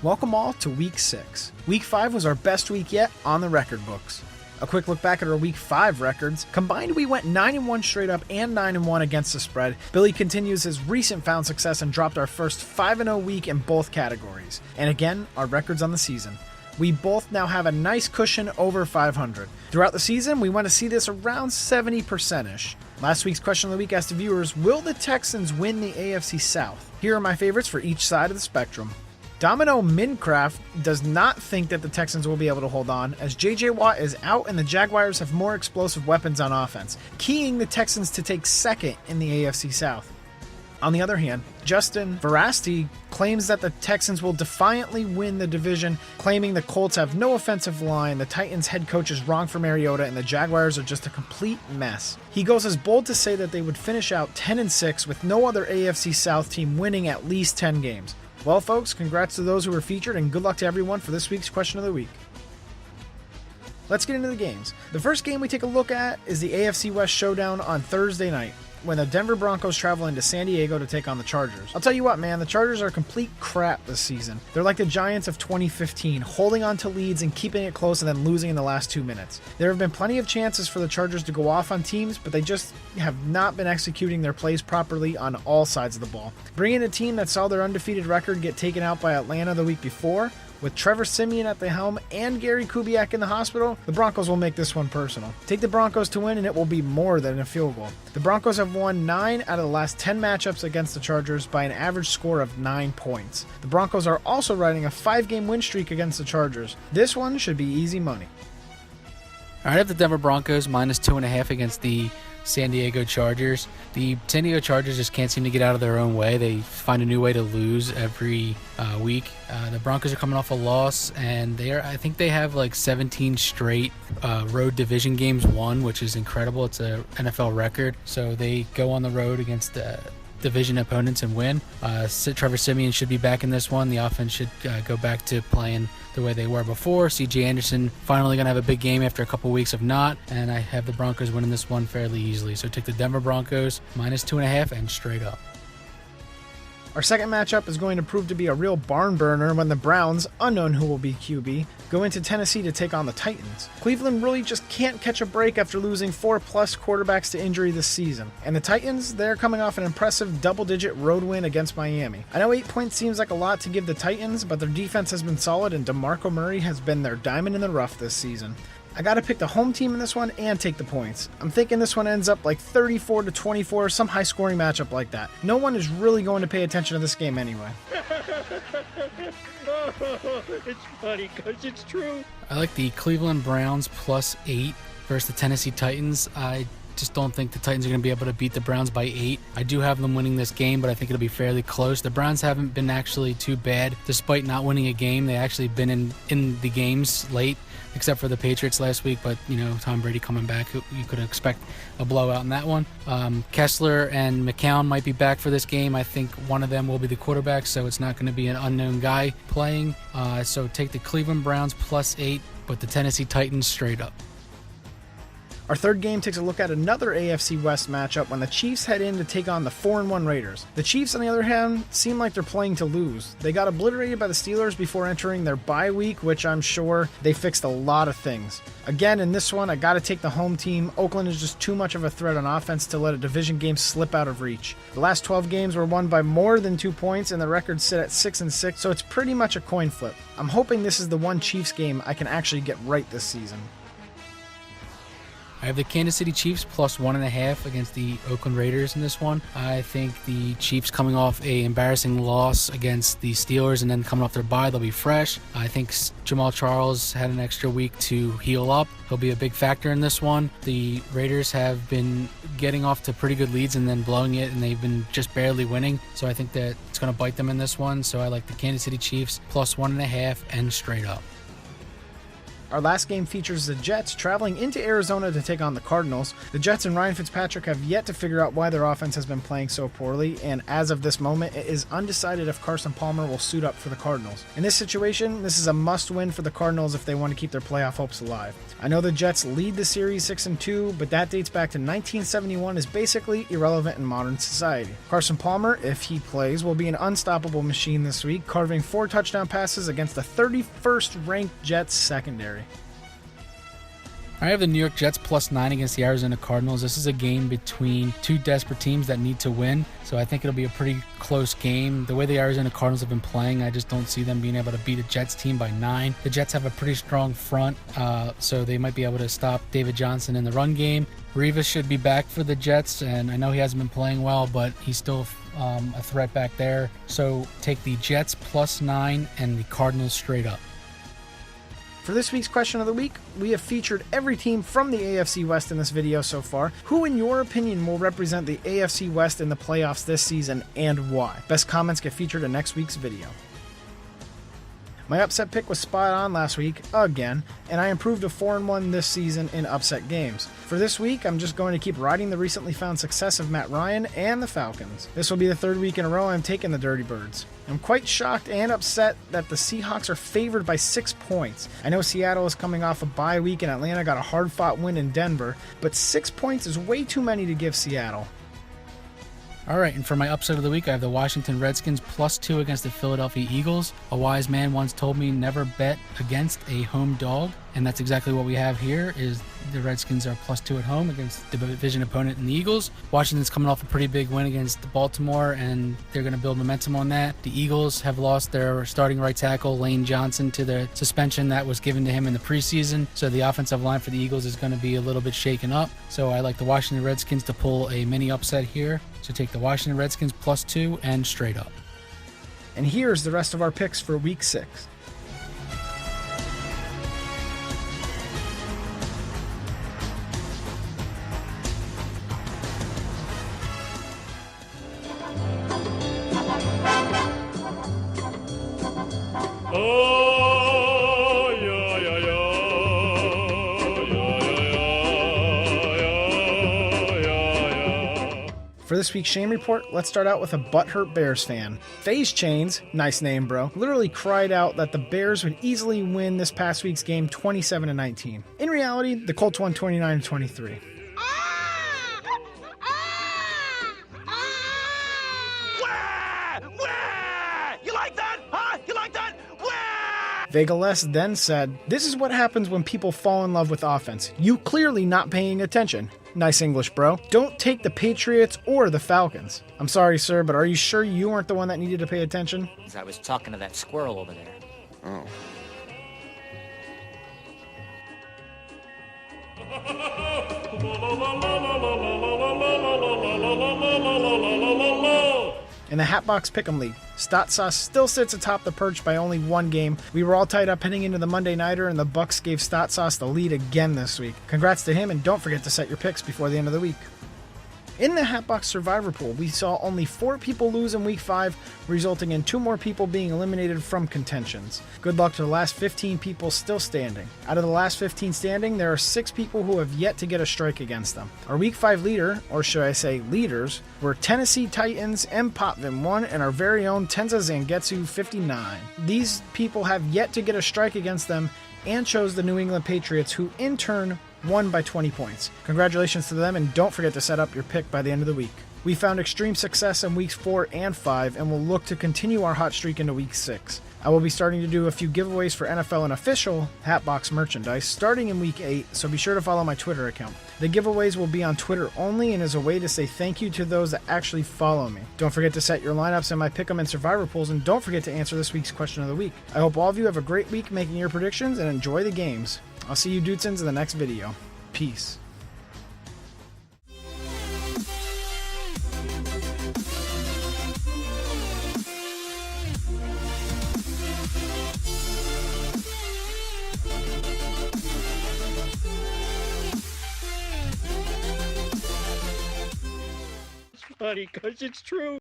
Welcome all to Week 6. Week 5 was our best week yet on the record books. A quick look back at our Week 5 records. Combined, we went 9-1 straight up and 9-1 against the spread. Billy continues his recent found success and dropped our first 5-0 week in both categories. And again, our records on the season. We both now have a nice cushion over 500. Throughout the season, we want to see this around 70%-ish. Last week's question of the week asked the viewers, will the Texans win the AFC South? Here are my favorites for each side of the spectrum. Domino Minecraft does not think that the Texans will be able to hold on, as J.J. Watt is out and the Jaguars have more explosive weapons on offense, keying the Texans to take second in the AFC South. On the other hand, Justin Verasti claims that the Texans will defiantly win the division, claiming the Colts have no offensive line, the Titans head coach is wrong for Mariota, and the Jaguars are just a complete mess. He goes as bold to say that they would finish out 10-6 with no other AFC South team winning at least 10 games. Well, folks, congrats to those who were featured, and good luck to everyone for this week's question of the week. Let's get into the games. The first game we take a look at is the AFC West showdown on Thursday night, when the Denver Broncos travel into San Diego to take on the Chargers. I'll tell you what, man, the Chargers are complete crap this season. They're like the Giants of 2015, holding on to leads and keeping it close and then losing in the last 2 minutes. There have been plenty of chances for the Chargers to go off on teams, but they just have not been executing their plays properly on all sides of the ball. Bringing a team that saw their undefeated record get taken out by Atlanta the week before, with Trevor Siemian at the helm and Gary Kubiak in the hospital, the Broncos will make this one personal. Take the Broncos to win and it will be more than a field goal. The Broncos have won 9 out of the last 10 matchups against the Chargers by an average score of 9 points. The Broncos are also riding a 5-game win streak against the Chargers. This one should be easy money. All right, I have the Denver Broncos minus 2.5 against the San Diego Chargers. The San Diego Chargers just can't seem to get out of their own way. They find a new way to lose every week. The Broncos are coming off a loss, and I think they have like 17 straight road division games won, which is incredible. It's a NFL record. So they go on the road against division opponents and win. Trevor Siemian should be back in this one. The offense should go back to playing the way they were before. C.J. Anderson finally going to have a big game after a couple weeks of not, and I have the Broncos winning this one fairly easily. So take the Denver Broncos minus 2.5 and straight up. Our second matchup is going to prove to be a real barn burner when the Browns, unknown who will be QB, go into Tennessee to take on the Titans. Cleveland really just can't catch a break after losing 4+ quarterbacks to injury this season. And the Titans, they're coming off an impressive double-digit road win against Miami. I know 8 points seems like a lot to give the Titans, but their defense has been solid and DeMarco Murray has been their diamond in the rough this season. I gotta pick the home team in this one and take the points. I'm thinking this one ends up like 34-24, some high-scoring matchup like that. No one is really going to pay attention to this game anyway. It's funny because it's true. I like the Cleveland Browns plus 8 versus the Tennessee Titans. I just don't think the Titans are going to be able to beat the Browns by 8. I do have them winning this game, but I think it'll be fairly close. The Browns haven't been actually too bad. Despite not winning a game, they actually been in the games late, except for the Patriots last week. But, Tom Brady coming back, you could expect a blowout in that one. Kessler and McCown might be back for this game. I think one of them will be the quarterback, so it's not going to be an unknown guy playing. So take the Cleveland Browns plus 8, but the Tennessee Titans straight up. Our third game takes a look at another AFC West matchup when the Chiefs head in to take on the 4-1 Raiders. The Chiefs, on the other hand, seem like they're playing to lose. They got obliterated by the Steelers before entering their bye week, which I'm sure they fixed a lot of things. Again, in this one, I gotta take the home team. Oakland is just too much of a threat on offense to let a division game slip out of reach. The last 12 games were won by more than 2 points, and the records sit at 6-6, so it's pretty much a coin flip. I'm hoping this is the one Chiefs game I can actually get right this season. I have the Kansas City Chiefs plus 1.5 against the Oakland Raiders in this one. I think the Chiefs coming off a embarrassing loss against the Steelers and then coming off their bye, they'll be fresh. I think Jamal Charles had an extra week to heal up. He'll be a big factor in this one. The Raiders have been getting off to pretty good leads and then blowing it, and they've been just barely winning. So I think that it's going to bite them in this one. So I like the Kansas City Chiefs plus 1.5 and straight up. Our last game features the Jets traveling into Arizona to take on the Cardinals. The Jets and Ryan Fitzpatrick have yet to figure out why their offense has been playing so poorly, and as of this moment, it is undecided if Carson Palmer will suit up for the Cardinals. In this situation, this is a must-win for the Cardinals if they want to keep their playoff hopes alive. I know the Jets lead the series 6-2, but that dates back to 1971 is basically irrelevant in modern society. Carson Palmer, if he plays, will be an unstoppable machine this week, carving 4 touchdown passes against the 31st ranked Jets secondary. I have the New York Jets +9 against the Arizona Cardinals. This is a game between two desperate teams that need to win, so I think it'll be a pretty close game. The way the Arizona Cardinals have been playing, I just don't see them being able to beat a Jets team by 9. The Jets have a pretty strong front, so they might be able to stop David Johnson in the run game. Rivas should be back for the Jets, and I know he hasn't been playing well, but he's still a threat back there. So take the Jets +9 and the Cardinals straight up. For this week's question of the week, we have featured every team from the AFC West in this video so far. Who, in your opinion, will represent the AFC West in the playoffs this season and why? Best comments get featured in next week's video. My upset pick was spot on last week, again, and I improved to 4-1 this season in upset games. For this week, I'm just going to keep riding the recently found success of Matt Ryan and the Falcons. This will be the 3rd week in a row I'm taking the Dirty Birds. I'm quite shocked and upset that the Seahawks are favored by 6 points. I know Seattle is coming off a bye week and Atlanta got a hard-fought win in Denver, but 6 points is way too many to give Seattle. All right, and for my upset of the week, I have the Washington Redskins +2 against the Philadelphia Eagles. A wise man once told me never bet against a home dog, and that's exactly what we have here. Is the Redskins are +2 at home against the division opponent in the Eagles. Washington's coming off a pretty big win against Baltimore, and they're going to build momentum on that. The Eagles have lost their starting right tackle, Lane Johnson, to the suspension that was given to him in the preseason, so the offensive line for the Eagles is going to be a little bit shaken up. So I like the Washington Redskins to pull a mini upset here. So take the Washington Redskins +2 and straight up. And here's the rest of our picks for Week 6. For this week's Shame Report, let's start out with a butthurt Bears fan. FaZe Chains, nice name bro, literally cried out that the Bears would easily win this past week's game 27-19. In reality, the Colts won 29-23. You like that? Huh? You like that? Vegaless then said, "This is what happens when people fall in love with offense. You clearly not paying attention." Nice English, bro. Don't take the Patriots or the Falcons. I'm sorry, sir, but are you sure you weren't the one that needed to pay attention? I was talking to that squirrel over there. Oh. In the Hatbox Pick'em League, Statsauce still sits atop the perch by only 1 game. We were all tied up heading into the Monday Nighter, and the Bucks gave Statsauce the lead again this week. Congrats to him, and don't forget to set your picks before the end of the week. In the Hatbox Survivor Pool, we saw only 4 people lose in Week 5, resulting in 2 more people being eliminated from contentions. Good luck to the last 15 people still standing. Out of the last 15 standing, there are 6 people who have yet to get a strike against them. Our Week 5 leader, or should I say leaders, were Tennessee Titans, M. Potvin 1, and our very own Tensa Zangetsu 59. These people have yet to get a strike against them and chose the New England Patriots, who in turn won by 20 points. Congratulations to them, and don't forget to set up your pick by the end of the week. We found extreme success in weeks 4 and 5 and will look to continue our hot streak into week 6. I will be starting to do a few giveaways for NFL and official Hatbox merchandise starting in week 8, so be sure to follow my Twitter account. The giveaways will be on Twitter only and is a way to say thank you to those that actually follow me. Don't forget to set your lineups in my Pick'em and Survivor pools, and don't forget to answer this week's question of the week. I hope all of you have a great week making your predictions and enjoy the games. I'll see you Dudesons in the next video. Peace. Funny, 'cause it's true.